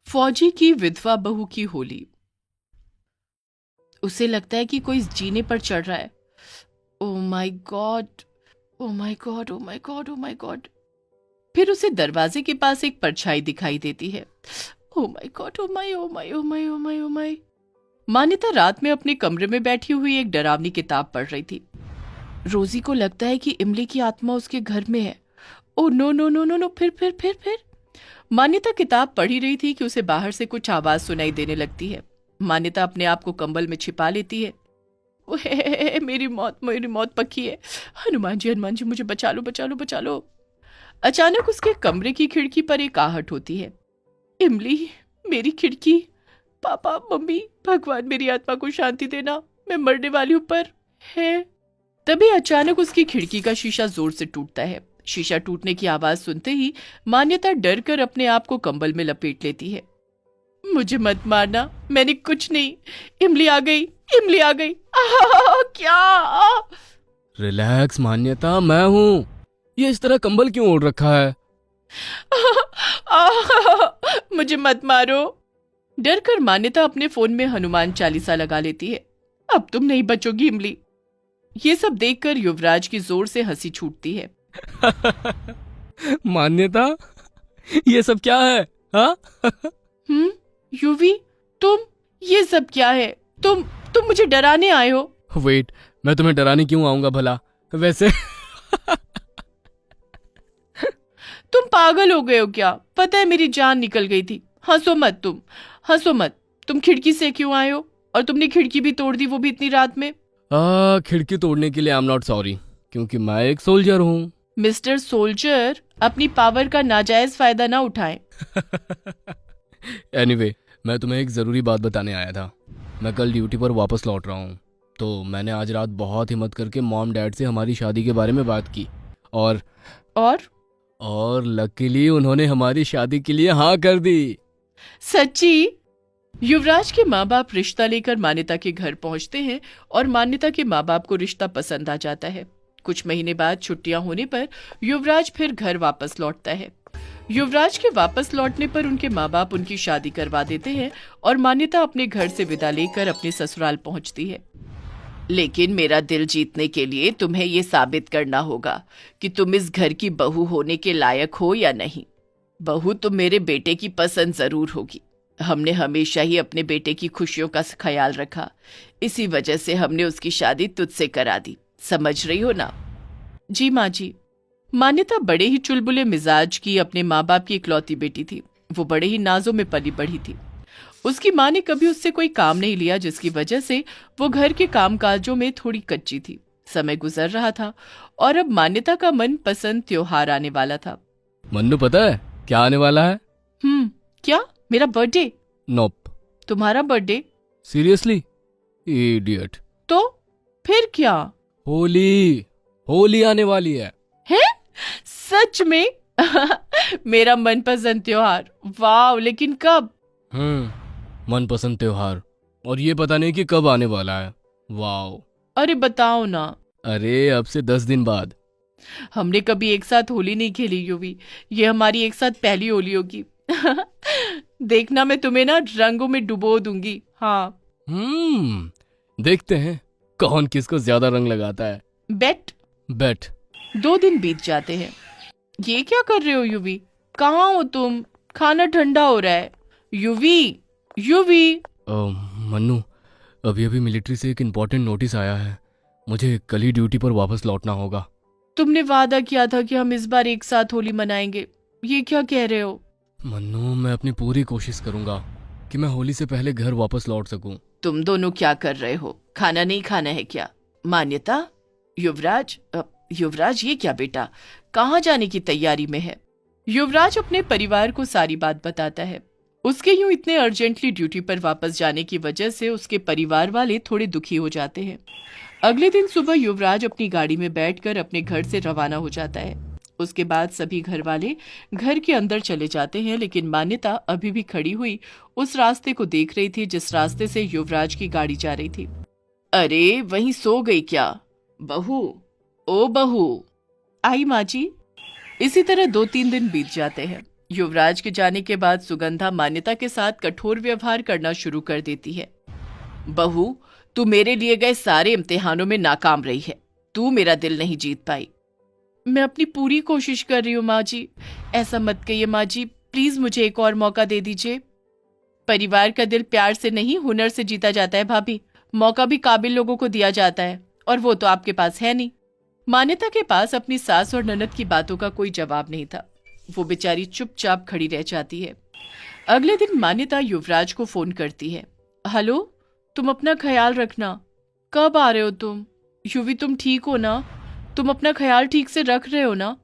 फौजी की विधवा बहू की होली। उसे लगता है कि कोई जीने पर चढ़ रहा है। Oh my God, oh my God, oh my God, oh my God. फिर उसे दरवाजे के पास एक परछाई दिखाई देती है। Oh my God, oh my, oh my, oh my, oh my, oh my. मान्यता रात में अपने कमरे में बैठी हुई एक डरावनी किताब पढ़ रही थी। रोजी को लगता है कि इमली की आत्मा उसके घर में है। Oh no no no no no. फिर मान्यता किताब पढ़ ही रही थी कि उसे बाहर से कुछ आवाज सुनाई देने लगती है। मान्यता अपने आप को कंबल में छिपा लेती है। ओहे, मेरी मौत पक्की है। हनुमान जी मुझे बचा लो, बचा लो, बचा लो। अचानक उसके कमरे की खिड़की पर एक आहट होती है। इमली, मेरी खिड़की। पापा, मम्मी, भगवान मेरी आत्मा को शांति देना, मैं मरने वाली हूं पर है। तभी अचानक उसकी खिड़की का शीशा जोर से टूटता है। शीशा टूटने की आवाज सुनते ही मान्यता डर कर अपने आप को कंबल में लपेट लेती है। मुझे मत मारना, मैंने कुछ नहीं। इमली आ गई, इमली आ गई। क्या? रिलैक्स मान्यता, मैं हूँ। ये इस तरह कंबल क्यों ओढ़ रखा है? मुझे मत मारो। डर कर मान्यता अपने फोन में हनुमान चालीसा लगा लेती है। अब तुम नहीं बचोगी इमली। ये सब देखकर युवराज की जोर से हंसी छूटती है। मान्यता, ये सब क्या है? हाँ? युवी, तुम, ये सब क्या है? तुम मुझे डराने आए हो? वेट, मैं तुम्हें डराने क्यों आऊंगा भला? वैसे तुम पागल हो गए हो क्या? पता है मेरी जान निकल गई थी। हंसो मत तुम, हंसो मत। तुम खिड़की से क्यों आए हो? और तुमने खिड़की भी तोड़ दी, वो भी इतनी रात में। खिड़की तोड़ने के लिए आई एम नॉट सॉरी, क्योंकि मैं एक सोल्जर हूँ। मिस्टर सोल्जर, अपनी पावर का नाजायज फायदा ना उठाएं। एनीवे, मैं तुम्हें एक ज़रूरी बात बताने आया था। मैं कल ड्यूटी पर वापस लौट रहा हूँ, तो मैंने आज रात बहुत हिम्मत करके मॉम डैड से हमारी शादी के बारे में बात की। और और और लकीली उन्होंने हमारी शादी के लिए हाँ कर दी। सच्ची? युवराज के माँ बाप रिश्ता लेकर मान्यता के घर पहुंचते हैं और मान्यता के माँ बाप को रिश्ता पसंद आ जाता है। कुछ महीने बाद छुट्टियां होने पर युवराज फिर घर वापस लौटता है। युवराज के वापस लौटने पर उनके माँ बाप उनकी शादी करवा देते हैं और मान्यता अपने घर से विदा लेकर अपने ससुराल पहुंचती है। लेकिन मेरा दिल जीतने के लिए तुम्हें ये साबित करना होगा कि तुम इस घर की बहू होने के लायक हो या नहीं। बहू तो मेरे बेटे की पसंद जरूर होगी। हमने हमेशा ही अपने बेटे की खुशियों का ख्याल रखा, इसी वजह से हमने उसकी शादी तुझसे करा दी। समझ रही हो ना? जी माँ जी। मान्यता बड़े ही चुलबुले मिजाज की अपने माँ बाप की इकलौती बेटी थी। वो बड़े ही नाजों में पली बढ़ी थी। उसकी माँ ने कभी उससे कोई काम नहीं लिया, जिसकी वजह से वो घर के कामकाजों में थोड़ी कच्ची थी। समय गुजर रहा था और अब मान्यता का मन पसंद त्योहार आने वाला था। मन्नू, पता है क्या आने वाला है? क्या? मेरा बर्थडे? नोप। तुम्हारा बर्थडे? सीरियसली? इडियट। तो फिर क्या? होली, होली आने वाली है। है? सच में? मेरा मनपसंद त्योहार। वाह, लेकिन कब? मनपसंद त्योहार, और ये पता नहीं कि कब आने वाला है। वाओ। अरे बताओ ना। अरे अब से 10 दिन बाद। हमने कभी एक साथ होली नहीं खेली युवी। ये हमारी एक साथ पहली होली होगी। देखना, मैं तुम्हें ना रंगों में डुबो दूंगी। हाँ। देखते हैं कौन किसको ज्यादा रंग लगाता है। बेट। बेट। 2 दिन बीत जाते हैं। ये क्या कर रहे हो युवी? कहाँ हो तुम? खाना ठंडा हो रहा है। युवी, युवी। मन्नू, अभी अभी मिलिट्री से एक इम्पोर्टेंट नोटिस आया है। मुझे कल ही ड्यूटी पर वापस लौटना होगा। तुमने वादा किया था कि हम इस बार एक साथ होली मनाएंगे। ये क्या कह रहे हो? मन्नू, मैं अपनी पूरी कोशिश करूंगा कि मैं होली से पहले घर वापस लौट सकूं। तुम दोनों क्या कर रहे हो? खाना नहीं खाना है क्या? मान्यता, युवराज, युवराज ये क्या बेटा, कहाँ जाने की तैयारी में है? युवराज अपने परिवार को सारी बात बताता है। उसके यूं इतने अर्जेंटली ड्यूटी पर वापस जाने की वजह से उसके परिवार वाले थोड़े दुखी हो जाते हैं। अगले दिन सुबह युवराज अपनी गाड़ी में बैठकर अपने घर से रवाना हो जाता है। उसके बाद सभी घर वाले घर के अंदर चले जाते हैं, लेकिन मान्यता अभी भी खड़ी हुई उस रास्ते को देख रही थी जिस रास्ते से युवराज की गाड़ी जा रही थी। अरे वहीं सो गई क्या? बहू, ओ बहू। आई माँ जी। इसी तरह 2-3 दिन बीत जाते हैं। युवराज के जाने के बाद सुगंधा मान्यता के साथ कठोर व्यवहार करना शुरू कर देती है। बहू, तू मेरे लिए गए सारे इम्तिहानों में नाकाम रही है। तू मेरा दिल नहीं जीत पाई। मैं अपनी पूरी कोशिश कर रही हूँ माँ जी। ऐसा मत कहिए माँ जी, प्लीज मुझे एक और मौका दे दीजिए। परिवार का दिल प्यार से नहीं, हुनर से जीता जाता है भाभी। मौका भी काबिल लोगों को दिया जाता है, और वो तो आपके पास है नहीं। मान्यता के पास अपनी सास और ननद की बातों का कोई जवाब नहीं था। वो बेचारी चुपचाप खड़ी रह जाती है। अगले दिन मान्यता युवराज को फोन करती है। हेलो, तुम अपना ख्याल रखना। कब आ रहे हो तुम? युवी, तुम ठीक हो ना? तुम अपना ख्याल ठीक से रख रहे हो ना?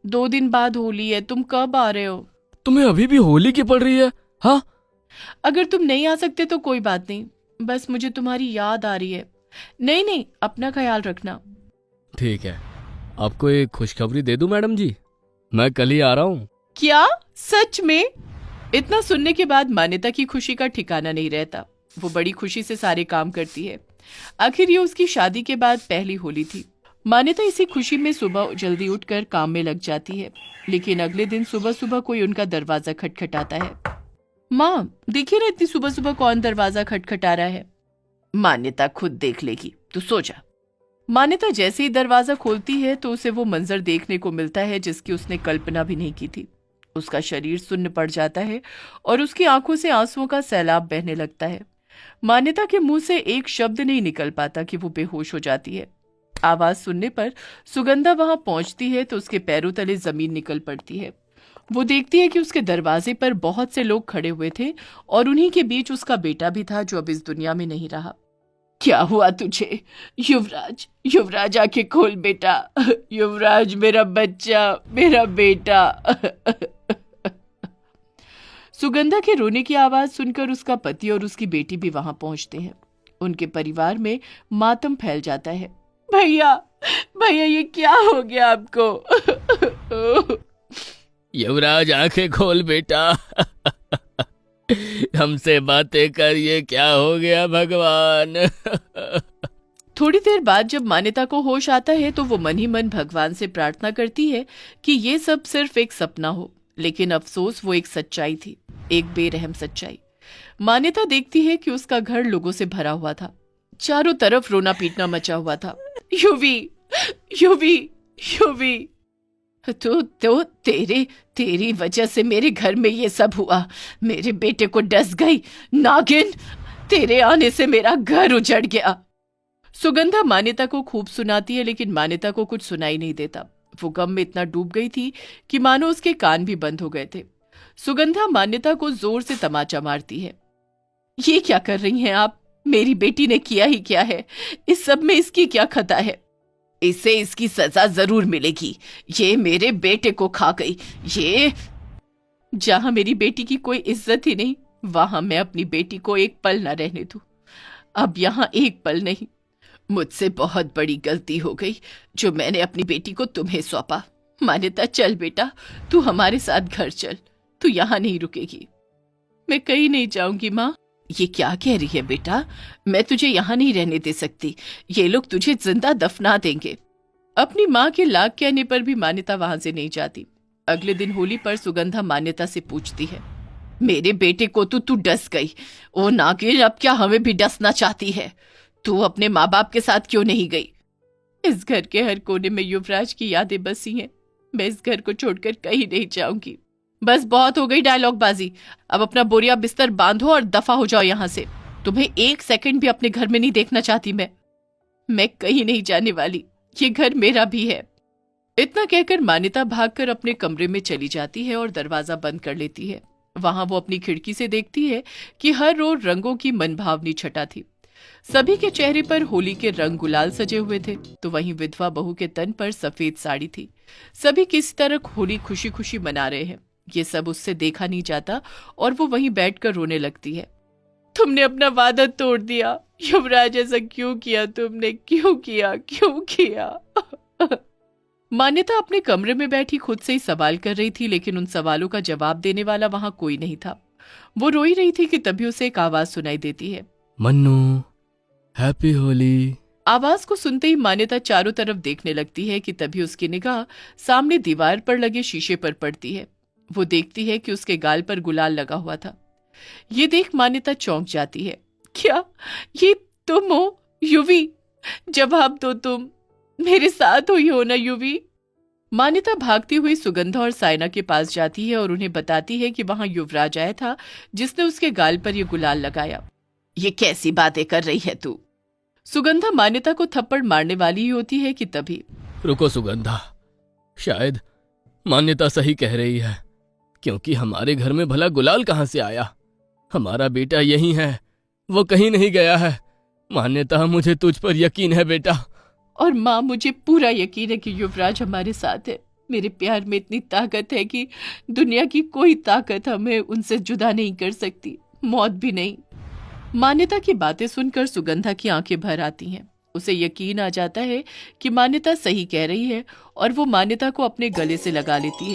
2 दिन बाद होली है, तुम कब आ रहे हो? तुम्हें अभी भी होली की पड़ रही है? हाँ, अगर तुम नहीं आ सकते तो कोई बात नहीं, बस मुझे तुम्हारी याद आ रही है। नहीं नहीं, अपना ख्याल रखना। ठीक है। आपको एक खुशखबरी दे दूं मैडम जी? मैं कल ही आ रहा हूँ। क्या? सच में? इतना सुनने के बाद मान्यता की खुशी का ठिकाना नहीं रहता। वो बड़ी खुशी से सारे काम करती है। आखिर ये उसकी शादी के बाद पहली होली थी। मान्यता इसी खुशी में सुबह जल्दी उठकर काम में लग जाती है। लेकिन अगले दिन सुबह सुबह कोई उनका दरवाजा खटखटाता है। माँ, देखिए ना इतनी सुबह सुबह कौन दरवाजा खटखटा रहा है। मान्यता खुद देख लेगी, तू सो जा। मान्यता जैसे ही दरवाजा खोलती है तो उसे वो मंजर देखने को मिलता है जिसकी उसने कल्पना भी नहीं की थी। उसका शरीर सुन्न पड़ जाता है और उसकी आंखों से आंसुओं का सैलाब बहने लगता है। मान्यता के मुंह से एक शब्द नहीं निकल पाता कि वो बेहोश हो जाती है। आवाज सुनने पर सुगंधा वहां पहुंचती है तो उसके पैरों तले जमीन निकल पड़ती है। वो देखती है कि उसके दरवाजे पर बहुत से लोग खड़े हुए थे और उन्हीं के बीच उसका बेटा भी था जो अब इस दुनिया में नहीं रहा। क्या हुआ तुझे? युवराज, युवराज आंखें खोल बेटा। युवराज, मेरा बच्चा, मेरा बेटा। सुगंधा के रोने की आवाज सुनकर उसका पति और उसकी बेटी भी वहां पहुंचते हैं। उनके परिवार में मातम फैल जाता है। भैया, भैया, ये क्या हो गया आपको? युवराज, आंखें खोल बेटा। हमसे बातें कर, ये क्या हो गया भगवान? थोड़ी देर बाद जब मान्यता को होश आता है तो वो मन ही मन भगवान से प्रार्थना करती है कि ये सब सिर्फ एक सपना हो। लेकिन अफसोस, वो एक सच्चाई थी, एक बेरहम सच्चाई। मान्यता देखती है कि उसका घर लोगों से भरा हुआ था। चारों तरफ रोना पीटना मचा हुआ था। युवी, युवी, युवी, तो तेरी वजह से मेरे घर में ये सब हुआ। मेरे बेटे को डस गई नागिन। तेरे आने से मेरा घर उजड़ गया। सुगंधा मान्यता को खूब सुनाती है लेकिन मान्यता को कुछ सुनाई नहीं देता। वो गम में इतना डूब गई थी कि मानो उसके कान भी बंद हो गए थे। सुगंधा मान्यता को जोर से तमाचा मारती है। ये क्या कर रही हैं आप? मेरी बेटी ने किया ही क्या है? इस सब में इसकी क्या खता है? इसे इसकी सजा जरूर मिलेगी। ये मेरे बेटे को खा गई। ये जहां मेरी बेटी की कोई इज्जत ही नहीं, वहां मैं अपनी बेटी को एक पल न रहने दूं। अब यहाँ एक पल नहीं। मुझसे बहुत बड़ी गलती हो गई जो मैंने अपनी बेटी को तुम्हें सौंपा। मान्यता, चल बेटा, तू हमारे साथ घर चल। तू यहाँ नहीं रुकेगी। मैं कहीं नहीं जाऊंगी माँ। ये क्या कह रही है बेटा? मैं तुझे यहाँ नहीं रहने दे सकती। ये लोग तुझे जिंदा दफना देंगे। अपनी माँ के लाख कहने पर भी मान्यता वहां से नहीं जाती। अगले दिन होली पर सुगंधा मान्यता से पूछती है, मेरे बेटे को तो तू डस गई। ओ नागिन, अब क्या हमें भी डसना चाहती है? तू अपने माँ बाप के साथ क्यों नहीं गई? इस घर के हर कोने में युवराज की यादें बसी हैं। मैं इस घर को छोड़कर कहीं नहीं जाऊंगी। बस बहुत हो गई डायलॉगबाजी। अब अपना बोरिया बिस्तर बांधो और दफा हो जाओ यहाँ से। तुम्हें एक सेकंड भी अपने घर में नहीं देखना चाहती मैं कहीं नहीं जाने वाली। ये घर मेरा भी है। इतना कहकर मान्यता भागकर अपने कमरे में चली जाती है और दरवाजा बंद कर लेती है। वहां वो अपनी खिड़की से देखती है कि हर रोज रंगों की मनभावनी छटा थी। सभी के चेहरे पर होली के रंग गुलाल सजे हुए थे, तो वहीं विधवा बहू के तन पर सफेद साड़ी थी। सभी किसी तरह होली खुशी खुशी मना रहे हैं। ये सब उससे देखा नहीं जाता और वो वहीं बैठकर रोने लगती है। तुमने अपना वादा तोड़ दिया युवराज, ऐसा क्यों किया तुमने? क्यों किया, क्यों किया? मान्यता अपने कमरे में बैठी खुद से ही सवाल कर रही थी, लेकिन उन सवालों का जवाब देने वाला वहां कोई नहीं था। वो रोई रही थी कि तभी उसे एक आवाज सुनाई देती है, मन्नू, हैप्पी होली। आवाज को सुनते ही मान्यता चारों तरफ देखने लगती है कि तभी उसकी निगाह सामने दीवार पर लगे शीशे पर पड़ती है। वो देखती है कि उसके गाल पर गुलाल लगा हुआ था। ये देख मान्यता चौंक जाती है। क्या ये तुम हो युवी? जवाब दो, तुम मेरे साथ हुई हो ना युवी? मान्यता भागती हुई सुगंधा और सायना के पास जाती है और उन्हें बताती है कि वहां युवराज आया था जिसने उसके गाल पर यह गुलाल लगाया। ये कैसी बातें कर रही है तू? सुगंधा मान्यता को थप्पड़ मारने वाली ही होती है कि तभी रुको सुगंधा, शायद मान्यता सही कह रही है, क्योंकि हमारे घर में भला गुलाल कहाँ से आया? हमारा बेटा यही है, वो कहीं नहीं गया है। मान्यता, मुझे तुझ पर यकीन है बेटा। और माँ, मुझे पूरा यकीन है कि युवराज हमारे साथ है। मेरे प्यार में इतनी ताकत है कि दुनिया की कोई ताकत हमें उनसे जुदा नहीं कर सकती, मौत भी नहीं। मान्यता की बातें सुनकर सुगंधा की आंखें भर आती हैं। उसे यकीन आ जाता है कि मान्यता सही कह रही है और वो मान्यता को अपने गले से लगा लेती है।